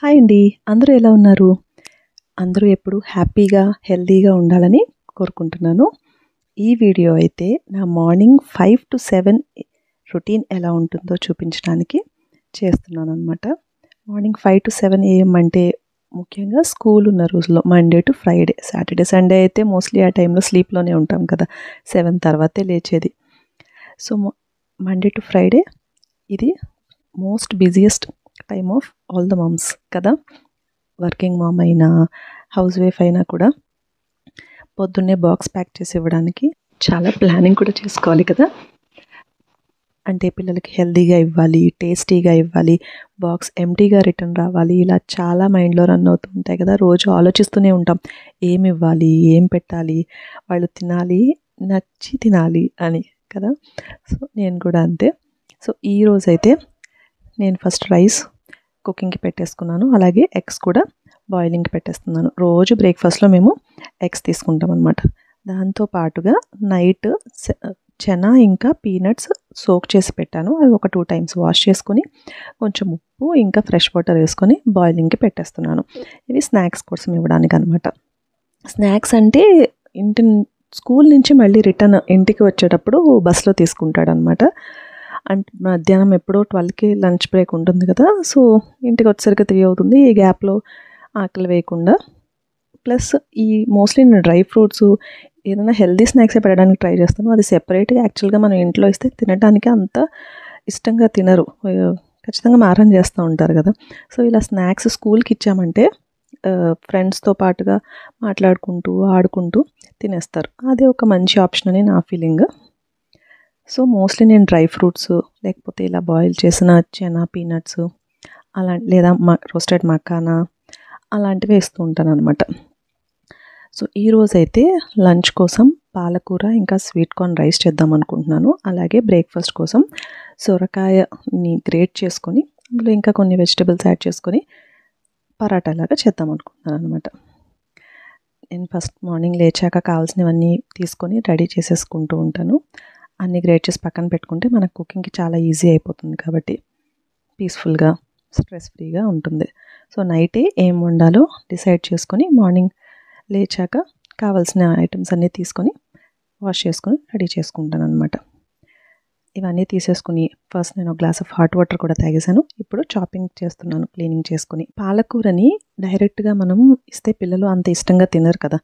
Hi అండి. అందరూ ఎలా ఉన్నారు? అందరూ ఎప్పుడు హ్యాపీగా, హెల్తీగా ఉండాలని కోరుకుంటున్నాను. ఈ వీడియో అయితే నా మార్నింగ్ 5-7 రొటీన్ ఎలా ఉంటుందో చూపించడానికి చేస్తున్నాననమాట. మార్నింగ్ 5-7 AM అంటే ముఖ్యంగా స్కూల్ ఉన్న రోజుల్లో Monday to Friday. Saturday, Sunday అయితే మోస్ట్లీ ఆ టైంలో స్లీప్‌లోనే ఉంటాం కదా! 7 తర్వాతే లేచేది. సో, మండే టు ఫ్రైడే ఇది most busiest time of all the mumps కదా! వర్కింగ్ మామ్ అయినా, హౌస్ వైఫ్ అయినా కూడా పొద్దున్నే బాక్స్ ప్యాక్ చేసి ఇవ్వడానికి చాలా ప్లానింగ్ కూడా చేసుకోవాలి కదా! అంటే పిల్లలకి హెల్తీగా ఇవ్వాలి, టేస్టీగా ఇవ్వాలి, బాక్స్ ఎంప్టీగా రిటర్న్ రావాలి. ఇలా చాలా మైండ్‌లో రన్ అవుతూ ఉంటాయి కదా! రోజు ఆలోచిస్తూనే ఉంటాం. ఏమి ఇవ్వాలి? ఏం పెట్టాలి? వాళ్ళు తినాలి, నచ్చి తినాలి అని కదా! సో, నేను కూడా అంతే. సో, ఈరోజైతే నేను ఫస్ట్ రైస్ కుకింగ్కి పెట్టేసుకున్నాను. అలాగే ఎగ్స్ కూడా బాయిలింగ్కి పెట్టేస్తున్నాను. రోజు బ్రేక్ఫాస్ట్లో మేము ఎగ్స్ తీసుకుంటాం అనమాట. దాంతో పాటుగా నైట్ చెనా ఇంకా పీనట్స్ సోక్ చేసి పెట్టాను. అవి ఒక 2 టైమ్స్ వాష్ చేసుకొని కొంచెం ఉప్పు ఇంకా ఫ్రెష్ వాటర్ వేసుకొని బాయిలింగ్కి పెట్టేస్తున్నాను. ఇవి స్నాక్స్ కోసం ఇవ్వడానికి అనమాట. స్నాక్స్ అంటే ఇంటి స్కూల్ నుంచి మళ్ళీ రిటర్న్ ఇంటికి వచ్చేటప్పుడు బస్సులో తీసుకుంటాడనమాట. అంటే మధ్యాహ్నం ఎప్పుడో 12కి లంచ్ బ్రేక్ ఉంటుంది కదా! సో, ఇంటికి వచ్చేసరికి 3 అవుతుంది. ఈ గ్యాప్‌లో ఆకలి వేయకుండా ప్లస్ ఈ మోస్ట్లీ నేను డ్రై ఫ్రూట్స్ ఏదైనా హెల్తీ స్నాక్సే పెట్టడానికి ట్రై చేస్తాను. అది సెపరేట్‌గా యాక్చువల్‌గా మనం ఇంట్లో ఇస్తే తినడానికి అంత ఇష్టంగా తినరు. ఖచ్చితంగా మారం చేస్తూ ఉంటారు కదా! సో, ఇలా స్నాక్స్ స్కూల్‌కి ఇచ్చామంటే ఫ్రెండ్స్‌తో పాటుగా మాట్లాడుకుంటూ, ఆడుకుంటూ తినేస్తారు. అది ఒక మంచి ఆప్షన్ అని నా ఫీలింగ్. సో, మోస్ట్లీ నేను డ్రై ఫ్రూట్స్ లేకపోతే ఇలా బాయిల్ చేసిన చెనా పీనట్స్ లేదా రోస్టెడ్ మకానా అలాంటివి వేస్తూ ఉంటానన్నమాట. సో, ఈరోజైతే లంచ్ కోసం పాలకూర ఇంకా స్వీట్ కార్న్ రైస్ చేద్దాం అనుకుంటున్నాను. అలాగే బ్రేక్ఫాస్ట్ కోసం సొరకాయని గ్రేట్ చేసుకొని అందులో ఇంకా కొన్ని వెజిటబుల్స్ యాడ్ చేసుకొని పరాటాలాగా చేద్దాం అనుకుంటున్నాను అనమాట. నేను ఫస్ట్ మార్నింగ్ లేచాక కావాల్సినవన్నీ తీసుకొని రెడీ చేసేసుకుంటూ ఉంటాను. అన్నీ గ్రేట్ చేసి పక్కన పెట్టుకుంటే మనకు కుకింగ్కి చాలా ఈజీ అయిపోతుంది కాబట్టి పీస్ఫుల్గా స్ట్రెస్ ఫ్రీగా ఉంటుంది. సో, నైటే ఏం వండాలో డిసైడ్ చేసుకొని మార్నింగ్ లేచాక కావాల్సిన ఐటమ్స్ అన్నీ తీసుకొని వాష్ చేసుకొని రెడీ చేసుకుంటాను అనమాట. ఇవన్నీ తీసేసుకుని ఫస్ట్ నేను ఒక గ్లాస్ ఆఫ్ హాట్ వాటర్ కూడా తాగేసాను. ఇప్పుడు చాపింగ్ చేస్తున్నాను క్లీనింగ్ చేసుకుని. పాలకూరని డైరెక్ట్గా మనం ఇస్తే పిల్లలు అంత ఇష్టంగా తినరు కదా!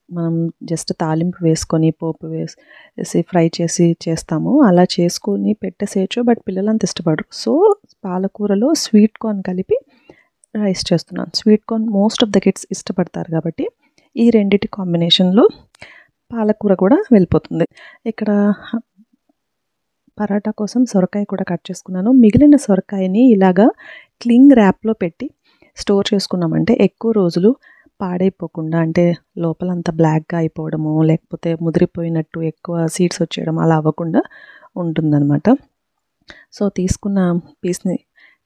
మనం జస్ట్ తాలింపు వేసుకొని పోపు వేసి ఫ్రై చేసి చేస్తాము. అలా చేసుకొని పెట్టేసేయచ్చు. బట్ పిల్లలు అంత ఇష్టపడరు. సో, పాలకూరలో స్వీట్ కార్న్ కలిపి రైస్ చేస్తున్నాను. Sweet corn most of the kids ఇష్టపడతారు కాబట్టి ఈ రెండిటి కాంబినేషన్లో పాలకూర కూడా వెళ్ళిపోతుంది. ఇక్కడ పరాటా కోసం సొరకాయ కూడా కట్ చేసుకున్నాను. మిగిలిన సొరకాయని ఇలాగా క్లింగ్ ర్యాప్లో పెట్టి స్టోర్ చేసుకున్నామంటే ఎక్కువ రోజులు పాడైపోకుండా, అంటే లోపలంతా బ్లాక్గా అయిపోవడము లేకపోతే ముదిరిపోయినట్టు ఎక్కువ సీడ్స్ వచ్చేయడం అలా అవ్వకుండా ఉంటుందన్నమాట. సో, తీసుకున్న పీస్ని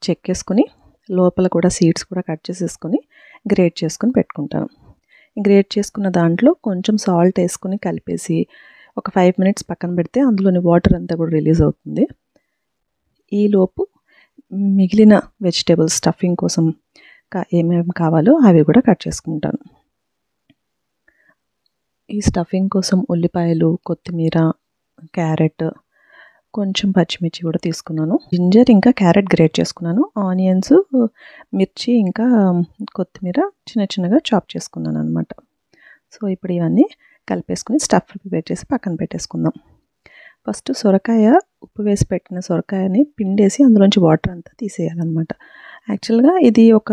చెక్కేసుకొని లోపల కూడా సీడ్స్ కూడా కట్ చేసేసుకొని గ్రేట్ చేసుకొని పెట్టుకుంటాను. గ్రేట్ చేసుకున్న దాంట్లో కొంచెం సాల్ట్ వేసుకొని కలిపేసి ఒక 5 మినిట్స్ పక్కన పెడితే అందులోని వాటర్ అంతా కూడా రిలీజ్ అవుతుంది. ఈలోపు మిగిలిన వెజిటేబుల్స్ స్టఫింగ్ కోసం ఏమేమి కావాలో అవి కూడా కట్ చేసుకుంటాను. ఈ స్టఫింగ్ కోసం ఉల్లిపాయలు, కొత్తిమీర, క్యారెట్, కొంచెం పచ్చిమిర్చి కూడా తీసుకున్నాను. జింజర్ ఇంకా క్యారెట్ గ్రేట్ చేసుకున్నాను. ఆనియన్స్, మిర్చి ఇంకా కొత్తిమీర చిన్న చిన్నగా చాప్ చేసుకున్నాను అనమాట. సో, ఇప్పుడు ఇవన్నీ కలిపేసుకుని స్టఫ్ ప్రిపేర్ చేసి పక్కన పెట్టేసుకుందాం. ఫస్ట్ సొరకాయ ఉప్పు వేసి పెట్టిన సొరకాయని పిండేసి అందులోంచి వాటర్ అంతా తీసేయాలన్నమాట. యాక్చువల్గా ఇది ఒక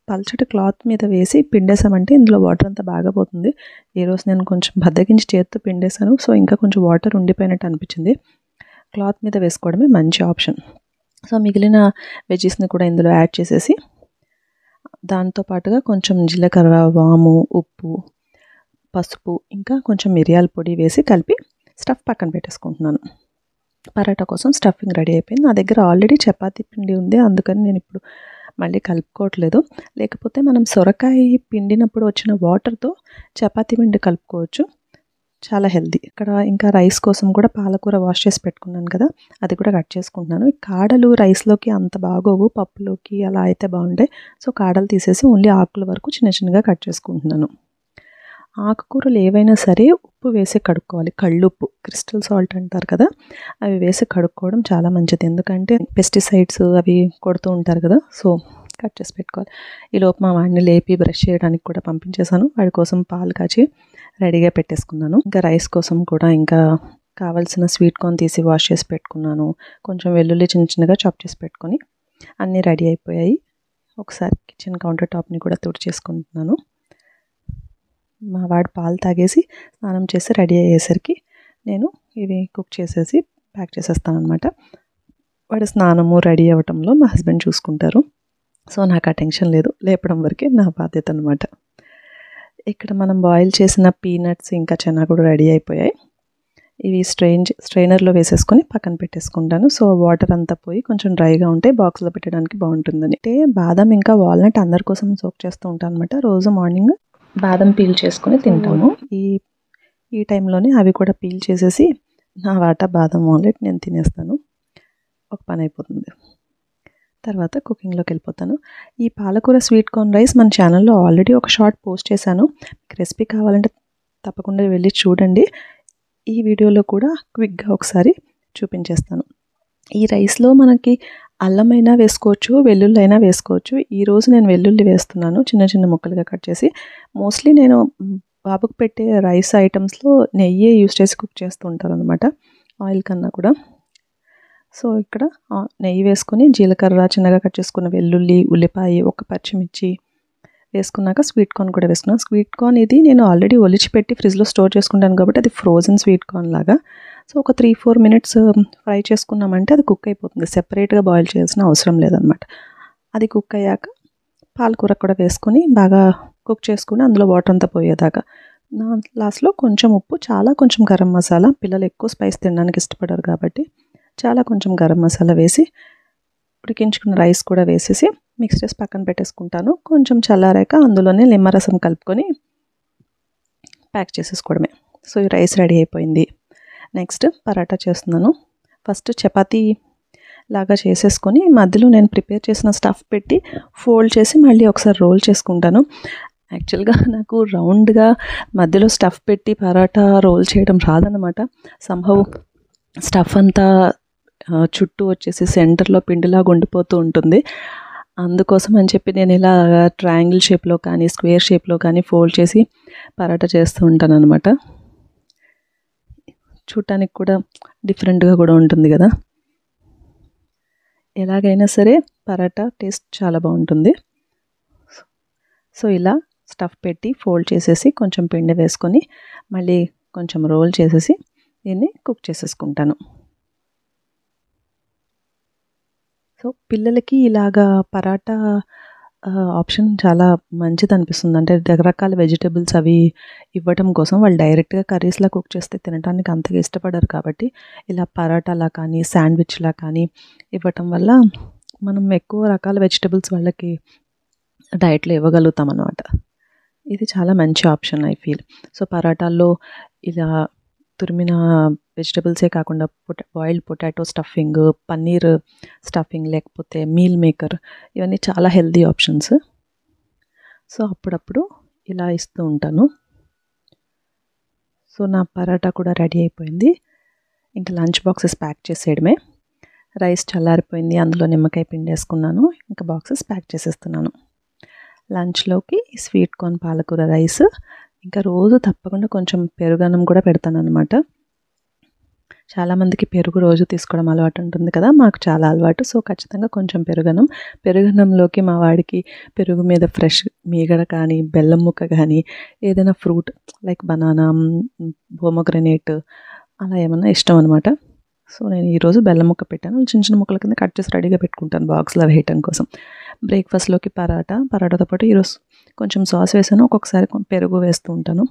పల్చటి క్లాత్ మీద వేసి పిండేసామంటే ఇందులో వాటర్ అంతా బాగా పోతుంది. ఈరోజు నేను కొంచెం బద్దకించి చేత్తో పిండేశాను. సో, ఇంకా కొంచెం వాటర్ ఉండిపోయినట్టు అనిపించింది. క్లాత్ మీద వేసుకోవడమే మంచి ఆప్షన్. సో, మిగిలిన వెజ్జెస్ని కూడా ఇందులో యాడ్ చేసేసి దాంతో పాటుగా కొంచెం జీలకర్ర, వాము, ఉప్పు, పసుపు ఇంకా కొంచెం మిరియాల పొడి వేసి కలిపి స్టఫ్ పక్కన పెట్టేసుకుంటున్నాను. పరాటా కోసం స్టఫింగ్ రెడీ అయిపోయింది. నా దగ్గర ఆల్రెడీ చపాతీ పిండి ఉంది. అందుకని నేను ఇప్పుడు మళ్ళీ కలుపుకోవట్లేదు. లేకపోతే మనం సొరకాయ పిండినప్పుడు వచ్చిన వాటర్తో చపాతీ పిండి కలుపుకోవచ్చు. చాలా హెల్దీ. ఇక్కడ ఇంకా రైస్ కోసం కూడా పాలకూర వాష్ చేసి పెట్టుకున్నాను కదా, అది కూడా కట్ చేసుకుంటున్నాను. ఈ కాడలు రైస్లోకి అంత బాగోవు, పప్పులోకి అలా అయితే బాగుంటాయి. సో కాడలు తీసేసి ఓన్లీ ఆకుల వరకు చిన్న చిన్నగా కట్ చేసుకుంటున్నాను. ఆకుకూరలు ఏవైనా సరే ఉప్పు వేసి కడుక్కోవాలి. కళ్ళుప్పు, క్రిస్టల్ సాల్ట్ అంటారు కదా, అవి వేసి కడుక్కోవడం చాలా మంచిది. ఎందుకంటే పెస్టిసైడ్స్ అవి కొడుతూ ఉంటారు కదా, సో కట్ చేసి పెట్టుకోవాలి. ఈలోపు మా వాడిని లేపి బ్రష్ చేయడానికి కూడా పంపించేశాను. వాడి కోసం పాలు కాచి రెడీగా పెట్టేసుకున్నాను. ఇంకా రైస్ కోసం కూడా ఇంకా కావాల్సిన స్వీట్ కార్న్ తీసి వాష్ చేసి పెట్టుకున్నాను. కొంచెం వెల్లుల్లి చిన్న చిన్నగా చాప్ చేసి పెట్టుకొని అన్నీ రెడీ అయిపోయాయి. ఒకసారి కిచెన్ కౌంటర్ టాప్ని కూడా తుడిచేసుకుంటున్నాను. మా వాడు పాలు తాగేసి స్నానం చేసి రెడీ అయ్యేసరికి నేను ఇవి కుక్ చేసేసి ప్యాక్ చేసేస్తాను అనమాట. వాడు స్నానము రెడీ అవ్వటంలో మా హస్బెండ్ చూసుకుంటారు. సో నాకు ఆ టెన్షన్ లేదు, లేపడం వరకే నా బాధ్యత అనమాట. ఇక్కడ మనం బాయిల్ చేసిన పీనట్స్ ఇంకా చెనా కూడా రెడీ అయిపోయాయి. ఇవి స్ట్రైనర్లో వేసేసుకొని పక్కన పెట్టేసుకుంటాను. సో వాటర్ అంతా పోయి కొంచెం డ్రైగా ఉంటే బాక్స్లో పెట్టడానికి బాగుంటుందని. అంటే బాదం ఇంకా వాల్నట్ అందరి కోసం సోక్ చేస్తూ ఉంటాను అనమాట. రోజు మార్నింగ్ బాదం పీల్ చేసుకొని తింటాము. ఈ టైంలోనే అవి కూడా పీల్ చేసేసి నా వాటా బాదం వాల్నట్ నేను తినేస్తాను. ఒక పని అయిపోతుంది. తర్వాత కుకింగ్లోకి వెళ్ళిపోతాను. ఈ పాలకూర స్వీట్ కార్న్ రైస్ మన ఛానల్లో ఆల్రెడీ ఒక షార్ట్ పోస్ట్ చేశాను. మీకు రెసిపీ కావాలంటే తప్పకుండా వెళ్ళి చూడండి. ఈ వీడియోలో కూడా క్విక్గా ఒకసారి చూపించేస్తాను. ఈ రైస్లో మనకి అల్లమైనా వేసుకోవచ్చు, వెల్లుల్లి అయినా వేసుకోవచ్చు. ఈరోజు నేను వెల్లుల్లి వేస్తున్నాను, చిన్న చిన్న ముక్కలుగా కట్ చేసి. మోస్ట్లీ నేను బాబుకు పెట్టే రైస్ ఐటమ్స్లో నెయ్యి యూస్ చేసి కుక్ చేస్తూ ఉంటాను అనమాట, ఆయిల్ కన్నా కూడా. సో ఇక్కడ నెయ్యి వేసుకొని జీలకర్ర, చిన్నగా కట్ చేసుకున్న వెల్లుల్లి, ఉల్లిపాయ, ఒక పచ్చిమిర్చి వేసుకున్నాక స్వీట్ కార్న్ కూడా వేసుకున్నాను. స్వీట్ కార్న్ ఇది నేను ఆల్రెడీ ఒలిచిపెట్టి ఫ్రిడ్జ్లో స్టోర్ చేసుకుంటాను కాబట్టి అది ఫ్రోజన్ స్వీట్ కార్న్ లాగా. సో ఒక 3-4 మినిట్స్ ఫ్రై చేసుకున్నామంటే అది కుక్ అయిపోతుంది. సెపరేట్గా బాయిల్ చేయాల్సిన అవసరం లేదనమాట. అది కుక్ అయ్యాక పాలకూర కూడా వేసుకొని బాగా కుక్ చేసుకుని అందులో వాటర్ అంతా పోయేదాకా. లాస్ట్లో కొంచెం ఉప్పు, చాలా కొంచెం గరం మసాలా, పిల్లలు ఎక్కువ స్పైస్ తినడానికి ఇష్టపడరు కాబట్టి చాలా కొంచెం గరం మసాలా వేసి ఉడికించుకున్న రైస్ కూడా వేసేసి మిక్స్ చేసి పక్కన పెట్టేసుకుంటాను. కొంచెం చల్లారాక అందులోనే నిమ్మరసం కలుపుకొని ప్యాక్ చేసేసుకోవడమే. సో ఈ రైస్ రెడీ అయిపోయింది. నెక్స్ట్ పరాటా చేస్తున్నాను. ఫస్ట్ చపాతీ లాగా చేసేసుకొని మధ్యలో నేను ప్రిపేర్ చేసిన స్టఫ్ పెట్టి ఫోల్డ్ చేసి మళ్ళీ ఒకసారి రోల్ చేసుకుంటాను. యాక్చువల్గా నాకు రౌండ్గా మధ్యలో స్టఫ్ పెట్టి పరాటా రోల్ చేయడం రాదనమాట. సంహవ్ స్టఫ్ అంతా చుట్టూ వచ్చేసి సెంటర్లో పిండిలాగా ఉండిపోతూ ఉంటుంది. అందుకోసం అని చెప్పి నేను ఇలా ట్రయాంగిల్ షేప్లో కానీ స్క్వేర్ షేప్లో కానీ ఫోల్డ్ చేసి పరాటా చేస్తూ ఉంటాను అనమాట. చూడటానికి కూడా డిఫరెంట్గా కూడా ఉంటుంది కదా. ఎలాగైనా సరే పరాటా టేస్ట్ చాలా బాగుంటుంది. సో ఇలా స్టఫ్ పెట్టి ఫోల్డ్ చేసేసి కొంచెం పిండి వేసుకొని మళ్ళీ కొంచెం రోల్ చేసేసి దీన్ని కుక్ చేసేసుకుంటాను. సో పిల్లలకి ఇలాగా పరాటా ఆప్షన్ చాలా మంచిది అనిపిస్తుంది. అంటే రకరకాల వెజిటేబుల్స్ అవి ఇవ్వటం కోసం వాళ్ళు డైరెక్ట్గా కర్రీస్లా కుక్ చేస్తే తినడానికి అంతగా ఇష్టపడరు కాబట్టి ఇలా పరాటాలా కానీ శాండ్విచ్లా కానీ ఇవ్వటం వల్ల మనం ఎక్కువ రకాల వెజిటేబుల్స్ వాళ్ళకి డైట్లో ఇవ్వగలుగుతాం అన్నమాట. ఇది చాలా మంచి ఆప్షన్ ఐ ఫీల్. సో పరాటాల్లో ఇలా తురిమిన వెజిటబుల్సే కాకుండా boiled potato stuffing, paneer stuffing, లేకపోతే మీల్ మేకర్, ఇవన్నీ చాలా హెల్తీ ఆప్షన్స్. సో అప్పుడప్పుడు ఇలా ఇస్తూ ఉంటాను. సో నా పరాటా కూడా రెడీ అయిపోయింది. ఇంకా లంచ్ బాక్సెస్ ప్యాక్ చేసేయడమే. రైస్ చల్లారిపోయింది, అందులో నిమ్మకాయ పిండి వేసుకున్నాను. ఇంకా బాక్సెస్ ప్యాక్ చేసేస్తున్నాను. లంచ్లోకి స్వీట్ కార్న్ పాలకూర రైస్, ఇంకా రోజు తప్పకుండా కొంచెం పెరుగన్నం కూడా పెడతాను అనమాట. చాలామందికి పెరుగు రోజు తీసుకోవడం అలవాటు ఉంటుంది కదా, మాకు చాలా అలవాటు. సో ఖచ్చితంగా కొంచెం పెరుగన్నంలోకి మా వాడికి పెరుగు మీద ఫ్రెష్ మీగడ కానీ బెల్లం ముక్క కానీ ఏదైనా ఫ్రూట్ లైక్ బనానా, పోమోగ్రనేట్ అలా ఏమన్నా ఇష్టం అనమాట. సో నేను ఈరోజు బెల్లం ముక్క పెట్టాను. చిన్న చిన్న ముక్కల కింద కట్ చేసి రెడీగా పెట్టుకుంటాను బాక్స్లో వేయటం కోసం. బ్రేక్ఫాస్ట్లోకి పరాటాతో పాటు ఈరోజు కొంచెం సాస్ వేసాను, ఒక్కొక్కసారి పెరుగు వేస్తూ ఉంటాను.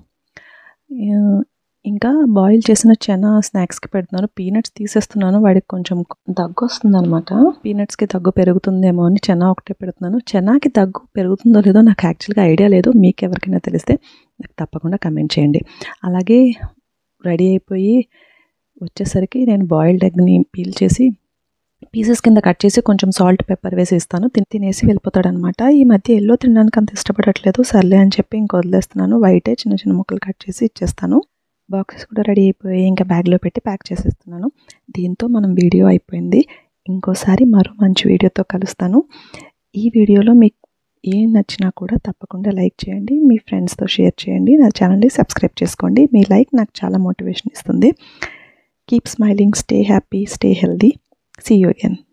ఇంకా బాయిల్ చేసిన చెనా స్నాక్స్కి పెడుతున్నాను. పీనట్స్ తీసేస్తున్నాను, వాడికి కొంచెం దగ్గు వస్తుంది అనమాట. పీనట్స్కి దగ్గు పెరుగుతుందేమో అని చెనా ఒకటే పెడుతున్నాను. చెనాకి దగ్గు పెరుగుతుందో లేదో నాకు యాక్చువల్గా ఐడియా లేదు. మీకు ఎవరికైనా తెలిస్తే నాకు తప్పకుండా కమెంట్ చేయండి. అలాగే రెడీ అయిపోయి వచ్చేసరికి నేను బాయిల్డ్ ఎగ్ని పీల్ చేసి పీసెస్ కింద కట్ చేసి కొంచెం సాల్ట్ పెప్పర్ వేసి ఇస్తాను. తినేసి వెళ్ళిపోతాడు అనమాట. ఈ మధ్య ఎల్లో తినడానికి అంత ఇష్టపడట్లేదు, సర్లే అని చెప్పి ఇంక వదిలేస్తున్నాను. వైటే చిన్న చిన్న ముక్కలు కట్ చేసి ఇచ్చేస్తాను. బాక్సెస్ కూడా రెడీ అయిపోయి ఇంకా బ్యాగ్లో పెట్టి ప్యాక్ చేసేస్తున్నాను. దీంతో మనం వీడియో అయిపోయింది. ఇంకోసారి మరో మంచి వీడియోతో కలుస్తాను. ఈ వీడియోలో మీకు ఏం నచ్చినా కూడా తప్పకుండా లైక్ చేయండి, మీ ఫ్రెండ్స్తో షేర్ చేయండి, నా ఛానల్ని సబ్స్క్రైబ్ చేసుకోండి. మీ లైక్ నాకు చాలా మోటివేషన్ ఇస్తుంది. Keep smiling, stay happy, stay healthy. See you again.